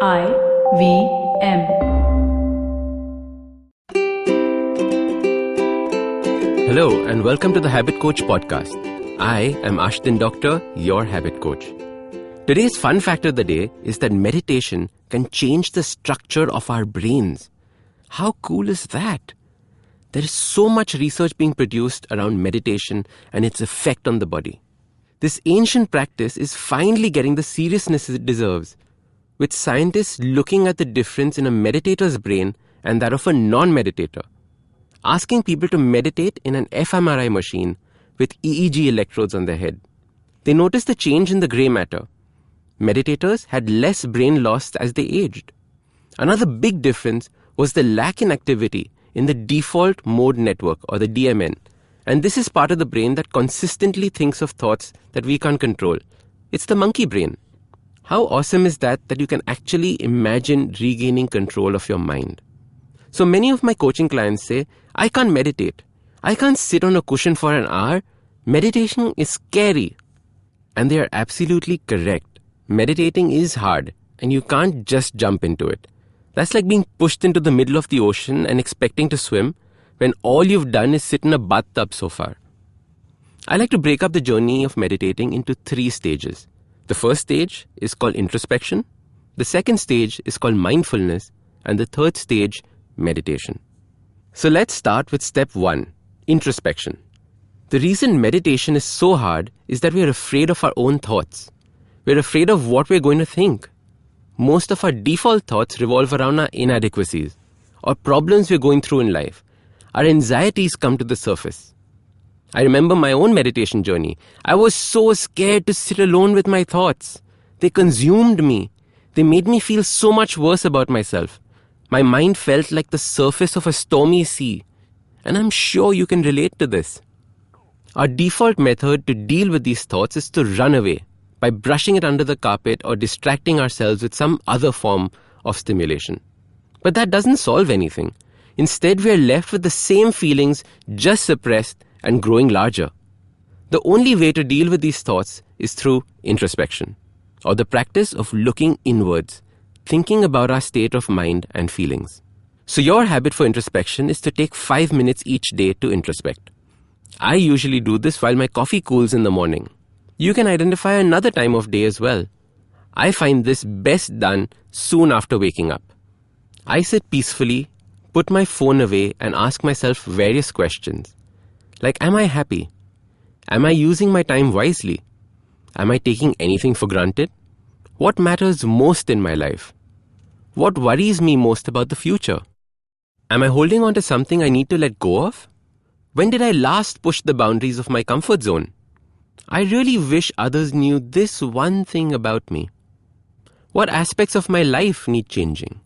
IVM. Hello and welcome to the Habit Coach podcast. I am Ashdin Doctor, your habit coach. Today's fun fact of the day is that meditation can change the structure of our brains. How cool is that? There is so much research being produced around meditation and its effect on the body. This ancient practice is finally getting the seriousness it deserves, with scientists looking at the difference in a meditator's brain and that of a non-meditator, asking people to meditate in an fMRI machine with EEG electrodes on their head. They noticed the change in the grey matter. Meditators had less brain loss as they aged. Another big difference was the lack in activity in the default mode network, or the DMN. And this is part of the brain that consistently thinks of thoughts that we can't control. It's the monkey brain. How awesome is that you can actually imagine regaining control of your mind? So many of my coaching clients say, I can't meditate. I can't sit on a cushion for an hour. Meditation is scary. And they are absolutely correct. Meditating is hard, and you can't just jump into it. That's like being pushed into the middle of the ocean and expecting to swim when all you've done is sit in a bathtub so far. I like to break up the journey of meditating into 3 stages. The first stage is called introspection. The second stage is called mindfulness. And the third stage, meditation. So let's start with step 1, introspection. The reason meditation is so hard is that we are afraid of our own thoughts. We're afraid of what we're going to think. Most of our default thoughts revolve around our inadequacies or problems we're going through in life. Our anxieties come to the surface. I remember my own meditation journey. I was so scared to sit alone with my thoughts. They consumed me. They made me feel so much worse about myself. My mind felt like the surface of a stormy sea. And I'm sure you can relate to this. Our default method to deal with these thoughts is to run away by brushing it under the carpet or distracting ourselves with some other form of stimulation. But that doesn't solve anything. Instead, we are left with the same feelings, just suppressed and growing larger. The only way to deal with these thoughts is through introspection, or the practice of looking inwards, thinking about our state of mind and feelings. So your habit for introspection is to take 5 minutes each day to introspect. I usually do this while my coffee cools in the morning. You can identify another time of day as well. I find this best done soon after waking up. I sit peacefully, put my phone away and ask myself various questions. Like, am I happy? Am I using my time wisely? Am I taking anything for granted? What matters most in my life? What worries me most about the future? Am I holding on to something I need to let go of? When did I last push the boundaries of my comfort zone? I really wish others knew this one thing about me. What aspects of my life need changing?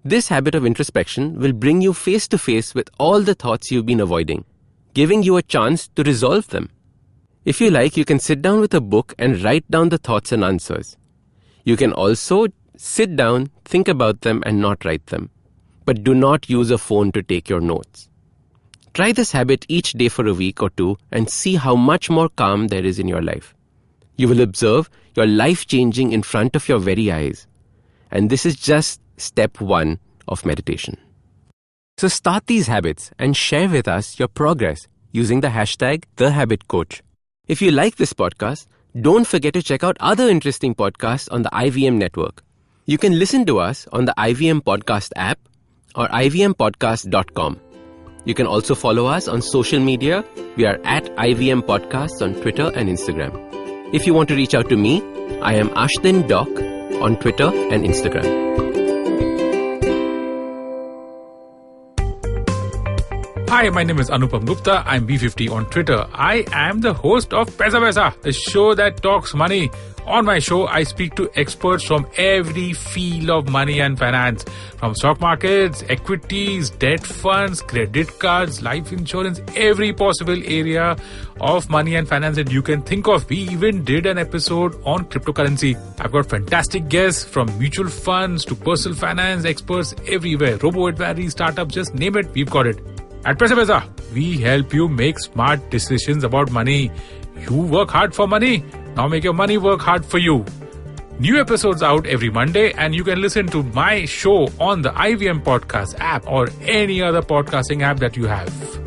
This habit of introspection will bring you face to face with all the thoughts you've been avoiding, giving you a chance to resolve them. If you like, you can sit down with a book and write down the thoughts and answers. You can also sit down, think about them and not write them. But do not use a phone to take your notes. Try this habit each day for a week or 2 and see how much more calm there is in your life. You will observe your life changing in front of your very eyes. And this is just step 1 of meditation. So start these habits and share with us your progress using the hashtag #TheHabitCoach. If you like this podcast, don't forget to check out other interesting podcasts on the IVM network. You can listen to us on the IVM Podcast app or ivmpodcast.com. You can also follow us on social media. We are at IVM Podcasts on Twitter and Instagram. If you want to reach out to me, I am Ashdin Doc on Twitter and Instagram. Hi, my name is Anupam Gupta. I'm B50 on Twitter. I am the host of Paisa Vaisa, a show that talks money. On my show, I speak to experts from every field of money and finance, from stock markets, equities, debt funds, credit cards, life insurance, every possible area of money and finance that you can think of. We even did an episode on cryptocurrency. I've got fantastic guests from mutual funds to personal finance experts everywhere. Robo-advisory, startups, just name it, we've got it. At Paisa Vaisa, we help you make smart decisions about money. You work hard for money. Now make your money work hard for you. New episodes out every Monday, and you can listen to my show on the IVM Podcast app or any other podcasting app that you have.